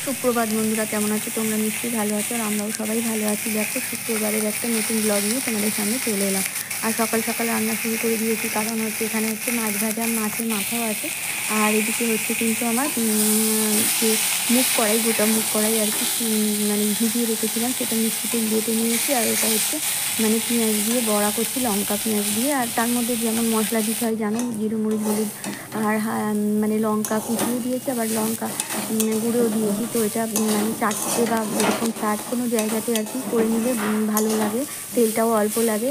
সুপ্রভাত বন্ধুরা, কেমন আছো তোমরা? নিশ্চয়ই ভালো আছো আর আমরাও সবাই ভালো আছি। দেখো, শুক্রবারের একটা নতুন ব্লগ নিয়ে তোমাদের সামনে চলে এলাম। আর সকাল সকাল রান্না শুরু করে দিয়েছি, কারণ হচ্ছে এখানে হচ্ছে মাছ ভাজা, মাছের মাথাও আছে। আর এদিকে হচ্ছে কিন্তু আমার যে মুগ কড়াই, গোটা মুগ কড়াই আর কি মানে ভিজিয়ে রেখেছিলাম, সেটা মিক্সিতে বেটে নিয়েছি। আর ওটা হচ্ছে মানে পেঁয়াজ দিয়ে বড়া করছি, লঙ্কা পেঁয়াজ দিয়ে। আর তার মধ্যে যেমন মশলা দিতে হয় জানো, জিরে মরিচ হলুদ আর মানে লঙ্কা কুচিয়ে দিয়েছি, আবার লঙ্কা গুঁড়োও দিয়েছি। তো এটা মানে চাটতে বা এরকম চাট কোনো জায়গাতে আর কি করে নিলে ভালো লাগে, তেলটাও অল্প লাগে,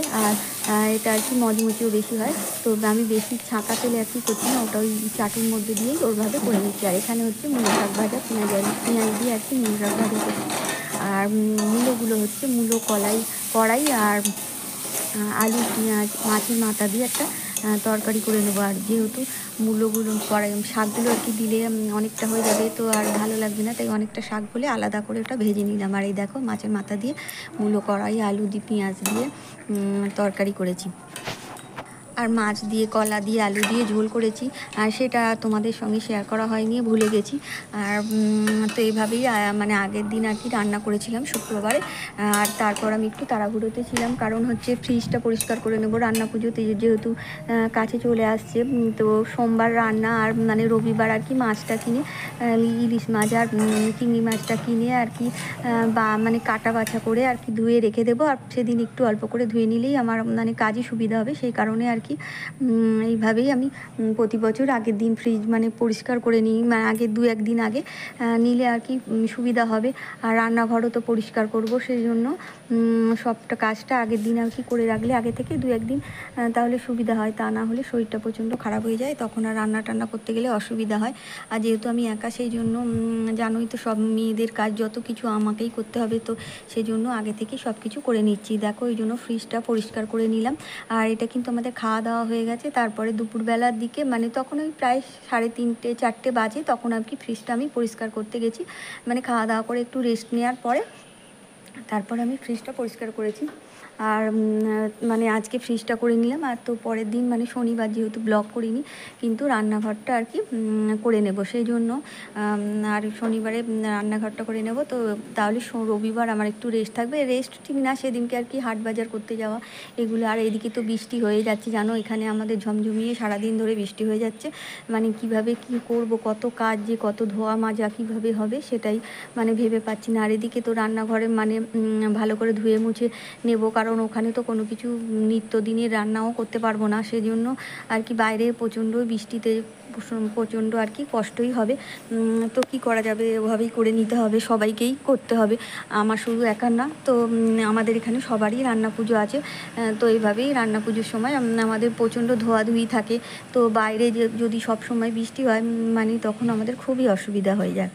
আর এটা আর কি মচমচিও বেশি হয়। তো আমি বেশি ছাঁকা তেলে আর কি করছি না, ওটা ওই চাটুর মধ্যে দিয়েই ওইভাবে করে নিচ্ছি। আর এখানে হচ্ছে মূলো শাক ভাজা, পেঁয়াজ দিয়ে আর কি মূলো শাক ভাজা করছি। আর মূলোগুলো হচ্ছে মূলো কড়াই আর আলু পেঁয়াজ মাছের মাথা দিয়ে একটা তরকারি করে নেবো। আর যেহেতু মূলোগুলো কড়াই শাকগুলো আর কি দিলে অনেকটা হয়ে যাবে, তো আর ভালো লাগবে না, তাই অনেকটা শাক বলে আলাদা করে ওটা ভেজে নিলাম। আর এই দেখো, মাছের মাথা দিয়ে মূলো কড়াই আলু দিয়ে পেঁয়াজ দিয়ে তরকারি করেছি। আর মাছ দিয়ে, কলা দিয়ে, আলু দিয়ে ঝোল করেছি। আর সেটা তোমাদের সঙ্গে শেয়ার করা হয়নি, ভুলে গেছি। আর তো এইভাবেই মানে আগের দিন আর কি রান্না করেছিলাম শুক্রবারে। আর তারপর আমি একটু তাড়াহুড়োতে ছিলাম, কারণ হচ্ছে ফ্রিজটা পরিষ্কার করে নেবো রান্না পুজোতে যেহেতু কাছে চলে আসছে। তো সোমবার রান্না, আর মানে রবিবার আর কি মাছটা কিনে, ইলিশ মাছ আর চিংড়ি মাছটা কিনে আর কি বা মানে কাটা বাছা করে আর কি ধুয়ে রেখে দেবো। আর সেদিন একটু অল্প করে ধুয়ে নিলেই আমার মানে কাজই সুবিধা হবে, সেই কারণে আর কি এইভাবেই আমি প্রতি বছর আগের দিন ফ্রিজ মানে পরিষ্কার করে নিই, মানে আগের 2-1 দিন আগে নিলে আর কি সুবিধা হবে। আর রান্নাঘরও তো পরিষ্কার করব, সেই জন্য সবটা কাজটা আগের দিন আর কি করে রাখলে আগে থেকে 2-1 দিন তাহলে সুবিধা হয়। তা না হলে শরীরটা প্রচণ্ড খারাপ হয়ে যায়, তখন আর রান্না করতে গেলে অসুবিধা হয়। আর যেহেতু আমি একা, সেই জন্য জানোই তো সব মেয়েদের কাজ যত কিছু আমাকেই করতে হবে, তো সেই জন্য আগে থেকে সব কিছু করে নিচ্ছি। দেখো, এই জন্য ফ্রিজটা পরিষ্কার করে নিলাম। আর এটা কিন্তু আমাদের খাওয়া দাওয়া হয়ে গেছে। তারপরে দুপুরবেলার দিকে মানে তখন ওই প্রায় 3:30-4টে বাজে, তখন আর কি ফ্রিজটা আমি পরিষ্কার করতে গেছি। মানে খাওয়া দাওয়া করে একটু রেস্ট নেওয়ার পরে তারপর আমি ফ্রিজটা পরিষ্কার করেছি। আর মানে আজকে ফ্রিজটা করে নিলাম। আর তো পরের দিন মানে শনিবার যেহেতু ব্লগ করিনি, কিন্তু রান্নাঘরটা আর কি করে নেব, সেই জন্য আর শনিবারে রান্নাঘরটা করে নেব। তো তাহলে রবিবার আমার একটু রেস্ট থাকবে। রেস্ট ঠিক না, সেদিনকে আর কি হাট বাজার করতে যাওয়া এগুলো। আর এদিকে তো বৃষ্টি হয়ে যাচ্ছে জানো, এখানে আমাদের ঝমঝমিয়ে সারাদিন ধরে বৃষ্টি হয়ে যাচ্ছে। মানে কিভাবে কি করব, কত কাজ যে, কত ধোয়া মাজা কীভাবে হবে সেটাই মানে ভেবে পাচ্ছি না। আর এদিকে তো রান্নাঘরে মানে ভালো করে ধুয়ে মুছে নেব, কারণ ওখানে তো কোনো কিছু নিত্যদিনের রান্নাও করতে পারবো না, সেজন্য আর কি বাইরে প্রচণ্ড বৃষ্টিতে প্রচণ্ড আর কি কষ্টই হবে। তো কি করা যাবে, ওভাবেই করে নিতে হবে, সবাইকেই করতে হবে, আমার শুধু একার না। তো আমাদের এখানে সবারই রান্না পুজো আছে। তো এইভাবেই রান্না পুজোর সময় আমাদের প্রচণ্ড ধোয়াধুয়ি থাকে। তো বাইরে যদি সব সময় বৃষ্টি হয় মানে তখন আমাদের খুবই অসুবিধা হয়ে যায়।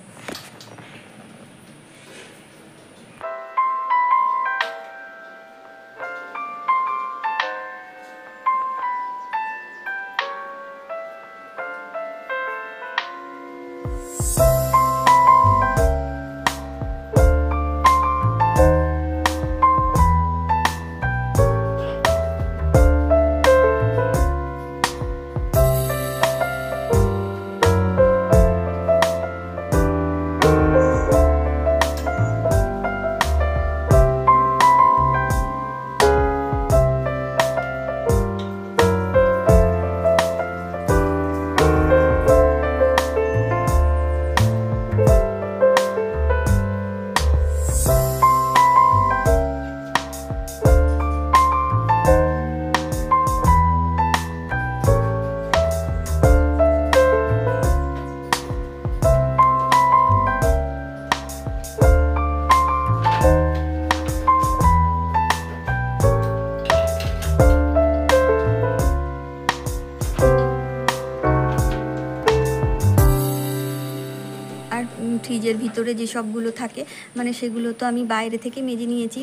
ফ্রিজের ভিতরে যেসবগুলো থাকে মানে সেগুলো তো আমি বাইরে থেকে মেজে নিয়েছি।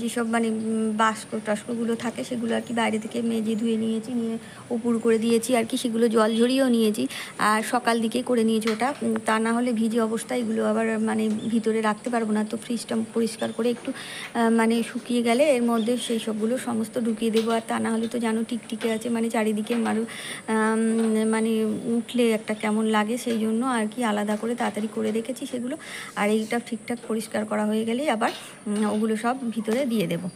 যেসব মানে বাস্ক টাস্কগুলো থাকে সেগুলো আর কি বাইরে থেকে মেজে ধুয়ে নিয়েছি, নিয়ে উপর করে দিয়েছি আর কি, সেগুলো জল ঝরিয়েও নিয়েছি। আর সকাল দিকে করে নিয়েছি ওটা, তা না হলে ভিজে অবস্থায় এগুলো আবার মানে ভিতরে রাখতে পারবো না। তো ফ্রিজটা পরিষ্কার করে একটু মানে শুকিয়ে গেলে এর মধ্যে সেই সবগুলো সমস্ত ঢুকিয়ে দেবো। আর তা না হলে তো জানো টিকটিকে আছে, মানে চারিদিকে মানে উঠলে একটা কেমন লাগে, সেই জন্য আর কি আলাদা করে তাড়াতাড়ি করে রেখেছি সেগুলো। আর এইটা ঠিকঠাক পরিষ্কার করা হয়ে গেলেই আবার ওগুলো সব ভিতরে দিয়ে দেবো।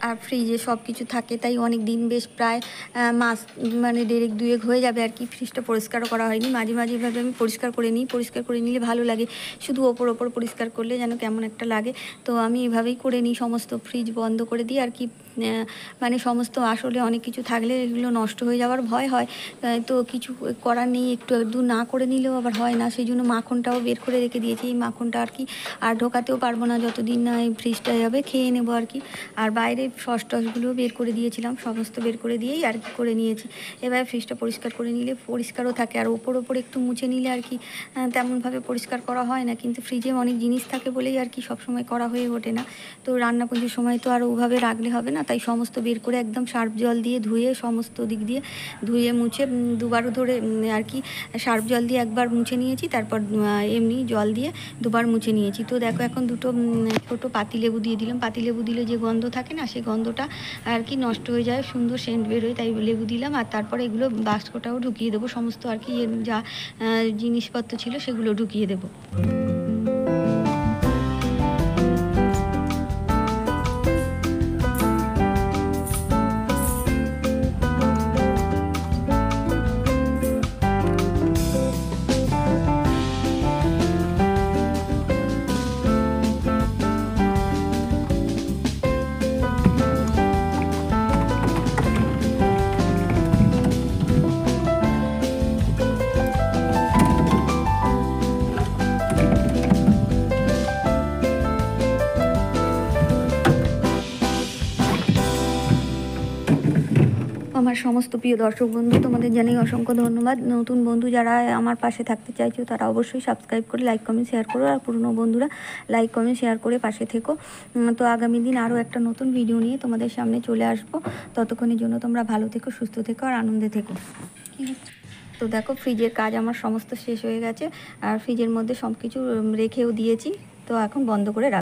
আর ফ্রিজে সব কিছু থাকে, তাই অনেক দিন বেশ প্রায় মাস মানে 1.5-2 হয়ে যাবে আর কি ফ্রিজটা পরিষ্কারও করা হয়নি। মাঝে মাঝে এভাবে আমি পরিষ্কার করে নিই, পরিষ্কার করে নিলে ভালো লাগে। শুধু ওপর পরিষ্কার করলে যেন কেমন একটা লাগে। তো আমি এভাবেই করে নিই, সমস্ত ফ্রিজ বন্ধ করে দিই আর কি। মানে সমস্ত আসলে অনেক কিছু থাকলে এগুলো নষ্ট হয়ে যাওয়ার ভয় হয়। তো কিছু করার নেই, একটু একটু না করে নিলেও আবার হয় না। সেই জন্য মাখনটাও বের করে রেখে দিয়েছি। এই মাখনটা আর কি আর ঢোকাতেও পারবো না যতদিন না এই ফ্রিজটা যাবে, খেয়ে নেবো আর কি। আর বাইরে সস টসগুলোও বের করে দিয়েছিলাম, সমস্ত বের করে দিয়েই আর কি করে নিয়েছি। এবার ফ্রিজটা পরিষ্কার করে নিলে পরিষ্কারও থাকে। আর ওপর একটু মুছে নিলে আর কি তেমনভাবে পরিষ্কার করা হয় না। কিন্তু ফ্রিজে অনেক জিনিস থাকে বলেই আর কি সবসময় করা হয়ে ওঠে না। তো রান্না পুজোর সময় তো আর ওভাবে রাখলে হবে না, তাই সমস্ত বের করে একদম সার্ফ জল দিয়ে ধুয়ে সমস্ত দিক দিয়ে ধুয়ে মুছে দুবারও ধরে আর কি সার্ফ জল দিয়ে একবার মুছে নিয়েছি, তারপর এমনি জল দিয়ে দুবার মুছে নিয়েছি। তো দেখো এখন দুটো ছোটো পাতিলেবু দিয়ে দিলাম। পাতিলেবু দিলে যে গন্ধ থাকে না, সেই গন্ধটা আর কি নষ্ট হয়ে যায়, সুন্দর সেন্ট বেরোয়, তাই লেবু দিলাম। আর তারপরে এগুলো বাস্কটাও ঢুকিয়ে দেবো, সমস্ত আর কি যা জিনিসপত্র ছিল সেগুলো ঢুকিয়ে দেবো। আমার সমস্ত প্রিয় দর্শক বন্ধু, তোমাদের জানাই অসংখ্য ধন্যবাদ। নতুন বন্ধু যারা আমার পাশে থাকতে চাইছো তারা অবশ্যই সাবস্ক্রাইব করে লাইক কমেন্ট শেয়ার করো। আর পুরনো বন্ধুরা লাইক কমেন্ট শেয়ার করে পাশে থেকো। তো আগামী দিন আরও একটা নতুন ভিডিও নিয়ে তোমাদের সামনে চলে আসবো। ততক্ষণের জন্য তোমরা ভালো থেকো, সুস্থ থেকো আর আনন্দে থেকো। তো দেখো ফ্রিজের কাজ আমার সমস্ত শেষ হয়ে গেছে, আর ফ্রিজের মধ্যে সব কিছু রেখেও দিয়েছি। তো এখন বন্ধ করে রাখ।